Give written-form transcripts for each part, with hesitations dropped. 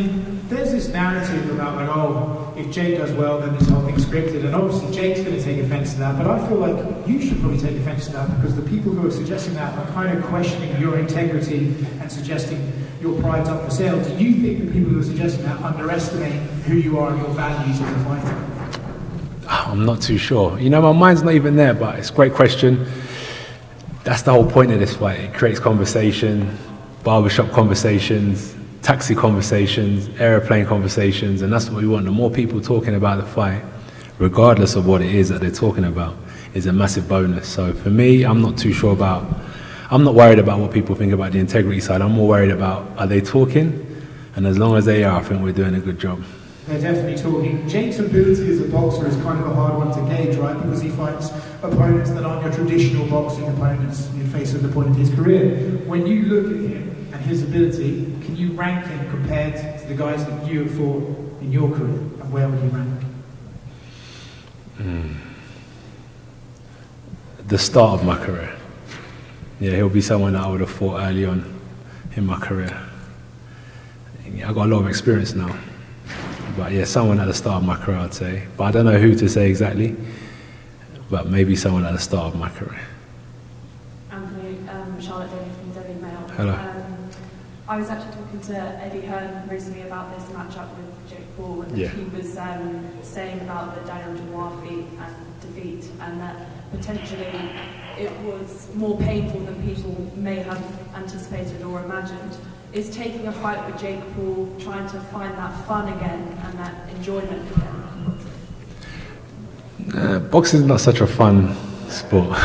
there's this narrative about like, oh, if Jake does well, then this whole thing's scripted, and obviously Jake's going to take offence to that, but I feel like you should probably take offence to that, because the people who are suggesting that are kind of questioning your integrity and suggesting your pride's up for sale. Do you think the people who are suggesting that underestimate who you are and your values as a fighter? I'm not too sure. You know, my mind's not even there, but it's a great question. That's the whole point of this fight. It creates conversation, barbershop conversations, taxi conversations, aeroplane conversations, and that's what we want. The more people talking about the fight, regardless of what it is that they're talking about, is a massive bonus. So for me, I'm not worried about what people think about the integrity side. I'm more worried about, are they talking? And as long as they are, I think we're doing a good job. They're definitely talking. Jake's ability as a boxer is kind of a hard one to gauge, right? Because he fights opponents that aren't your traditional boxing opponents in face of the point of his career. When you look at him and his ability, can you rank him compared to the guys that you have fought in your career? And where would you rank? The start of my career. Yeah, he'll be someone that I would have fought early on in my career. I've got a lot of experience now. But yeah, someone at the start of my career, I'd say. But I don't know who to say exactly. But maybe someone at the start of my career. Anthony, Charlotte Daly from Daily Mail. Hello. I was actually talking to Eddie Hearn recently about this matchup with Jake Paul, and yeah. he was saying about the Daniel Dubois defeat, and that potentially it was more painful than people may have anticipated or imagined. Is taking a fight with Jake Paul trying to find that fun again and that enjoyment again? Boxing is not such a fun sport.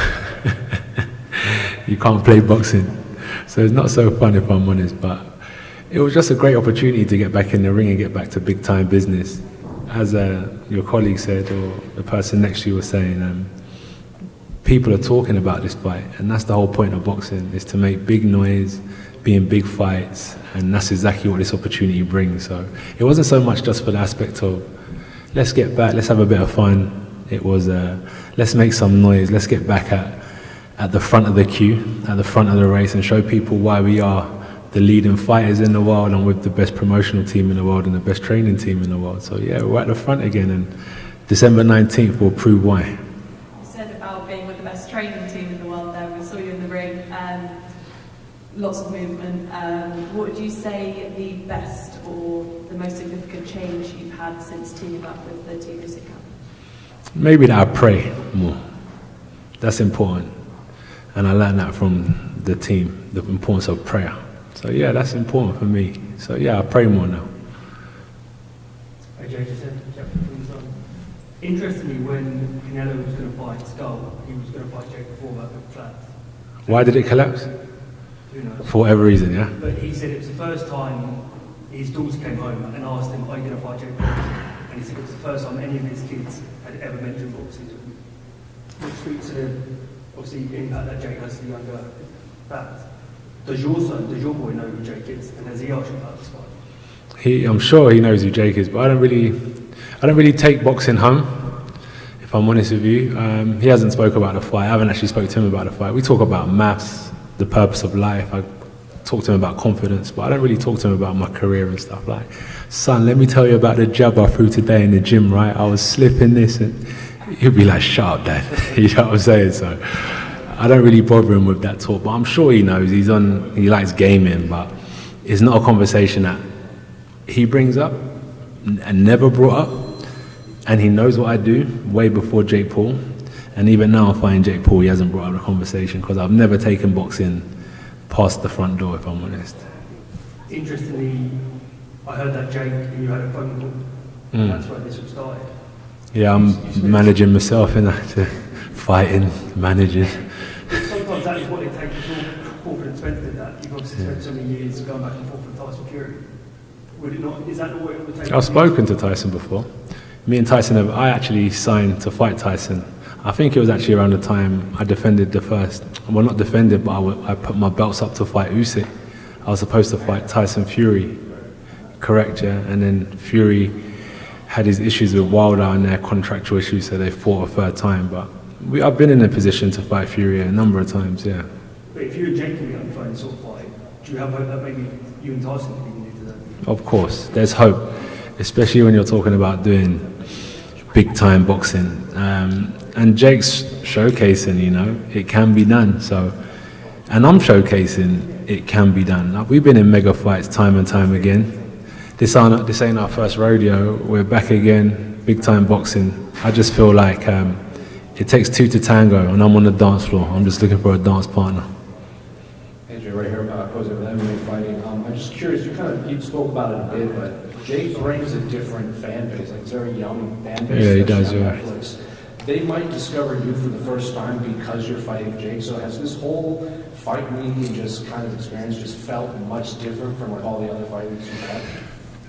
You can't play boxing, so it's not so fun if I'm honest, but it was just a great opportunity to get back in the ring and get back to big time business. As your colleague said, or the person next to you was saying, people are talking about this fight, and that's the whole point of boxing, is to make big noise, be in big fights, and that's exactly what this opportunity brings. So it wasn't so much just for the aspect of let's get back, let's have a bit of fun. It was let's make some noise, let's get back at the front of the queue, at the front of the race, and show people why we are the leading fighters in the world, and with the best promotional team in the world and the best training team in the world. So yeah, we're at the front again, and December 19th will prove why. You said about being with the best training team in the world there. We saw you in the ring. Lots of movement. What would you say the best or the most significant change you've had since teaming up with the Team Usyk camp? Maybe that I pray more. That's important. And I learned that from the team, the importance of prayer. So yeah, that's important for me. So yeah, I pray more now. Hey Jay, just said, interestingly, when Canelo was going to fight Skull, he was going to fight Jake before that, but collapsed. Why did it collapse? Who knows? For whatever reason, yeah? But he said it was the first time his daughter came home and asked him, are you going to fight Jake Paul? And he said it was the first time any of his kids had ever mentioned boxing to him. Which speaks to the, obviously, impact that Jake has to the younger fans. Does your boy know who Jake is? And has he asked you about this fight? I'm sure he knows who Jake is, but I don't really take boxing home, if I'm honest with you. He hasn't spoke about the fight. I haven't actually spoke to him about the fight. We talk about maths, the purpose of life. I talk to him about confidence, but I don't really talk to him about my career and stuff. Like, son, let me tell you about the jab I threw today in the gym, right? I was slipping this, and he'll be like, shut up, Dad. You know what I'm saying? So I don't really bother him with that talk, but I'm sure he knows. He likes gaming, but it's not a conversation that he brings up and never brought up, and he knows what I do way before Jake Paul. And even now, I find Jake Paul, he hasn't brought up the conversation, because I've never taken boxing past the front door, if I'm honest. Interestingly, I heard that Jake and you had a phone call. That's where this all started. Yeah, I'm managing myself in that, fighting, managing. Sometimes that is what it takes. Crawford and Spence did that. You've obviously spent so many years going back and forth with Tyson Fury. Would it not? Is that the way it would take? I've spoken to Tyson before. Me and Tyson, I actually signed to fight Tyson. I think it was actually around the time I defended the first. Well, not defended, but I put my belts up to fight Usyk. I was supposed to fight Tyson Fury. Correct, yeah? And then Fury had his issues with Wilder and their contractual issues, so they fought a third time. But I've been in a position to fight Fury a number of times, yeah. But if you and Jake can be on the phone sort of fight, do you have hope that maybe you and Tyson can be into that? of course, there's hope, especially when you're talking about doing big time boxing. And Jake's showcasing, you know, it can be done. So, and I'm showcasing it can be done. Like, we've been in mega fights time and time again. This ain't our first rodeo. We're back again, big time boxing. I just feel like it takes two to tango, and I'm on the dance floor. I'm just looking for a dance partner. AJ, right here, Jose with MMA Fighting. I'm just curious, you spoke about it a bit, but Jake brings a different fan base, like it's a very young fan base. Yeah, he does, on yeah. Netflix. They might discover you for the first time because you're fighting Jake. So has this whole fight week and just kind of experience just felt much different from like all the other fight weeks you've had?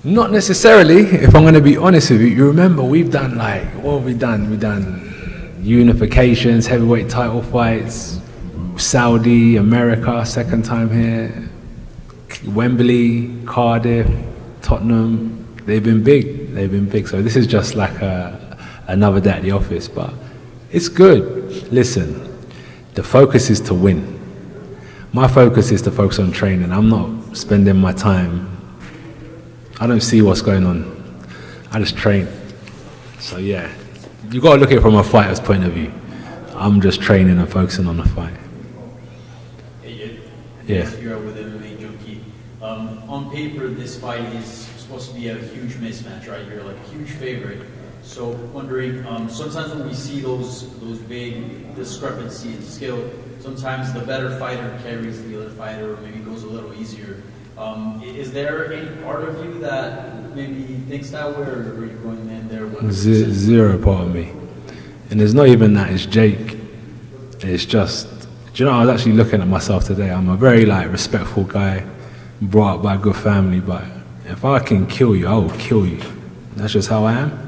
Not necessarily, if I'm going to be honest with you. You remember, we've done like, what have we done? We've done unifications, heavyweight title fights, Saudi, America, second time here, Wembley, Cardiff, Tottenham. They've been big. So this is just like another day at the office, but it's good. Listen, the focus is to win. My focus is to focus on training. I'm not spending my time. I don't see what's going on. I just train. So yeah, you got to look at it from a fighter's point of view. I'm just training and focusing on the fight. Yeah. You're with MMA Junkie. On paper, this fight is supposed to be a huge mismatch, right? You're like a huge favorite. So wondering, sometimes when we see those big discrepancies in skill, sometimes the better fighter carries the other fighter, or maybe goes a little easier. Is there any part of you that maybe thinks that way, or are you going in there with Zero part of me. And it's not even that, it's Jake. It's just, do you know, I was actually looking at myself today. I'm a very respectful guy, brought up by a good family, but if I can kill you, I will kill you. That's just how I am.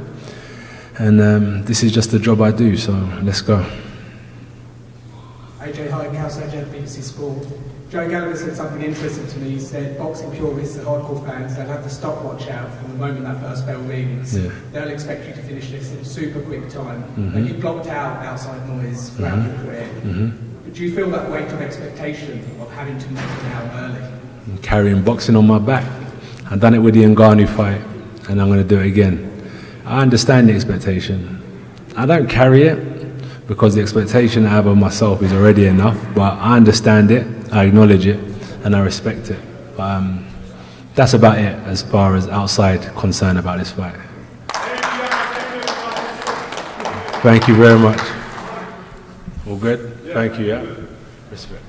And this is just the job I do, so let's go. AJ, hi, Cal Sanchez, BBC Sport. Joe Gallagher said something interesting to me. He said boxing purists, the hardcore fans, they'll have the stopwatch out from the moment that first bell rings. Yeah. They'll expect you to finish this in super quick time. Mm-hmm. And you blocked out outside noise throughout your career. But do you feel that weight of expectation of having to knock it out early? I'm carrying boxing on my back. I've done it with the Ngannou fight, and I'm going to do it again. I understand the expectation. I don't carry it because the expectation I have of myself is already enough, but I understand it, I acknowledge it, and I respect it. But that's about it as far as outside concern about this fight. Thank you very much. All good? Thank you, yeah? Respect.